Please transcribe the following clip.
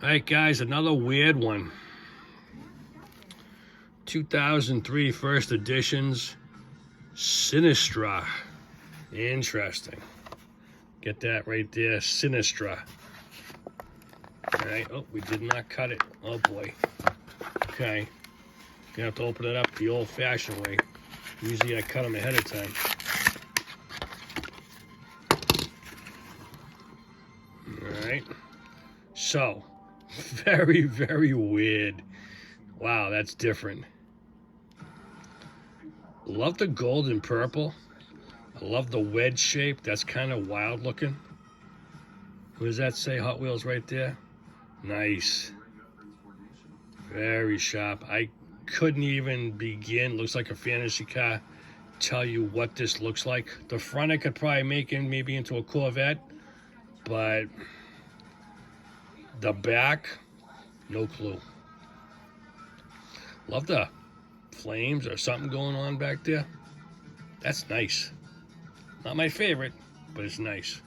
All right, guys, another weird one. 2003 first editions, Sinistra. Interesting. Get that right there, Sinistra. All right, oh, we did not cut it. Oh boy. Okay, gonna have to open it up the old-fashioned way. Usually I cut them ahead of time. All right, so very, very weird. Wow, that's different. Love the gold and purple. I love the wedge shape. That's kind of wild looking. What does that say? Hot Wheels right there. Nice. Very sharp. I couldn't even begin. Looks like a fantasy car. Tell you what this looks like. The front I could probably make it maybe into a Corvette, but the back, no clue. Love the flames or something going on back there. That's nice. Not my favorite, but it's nice.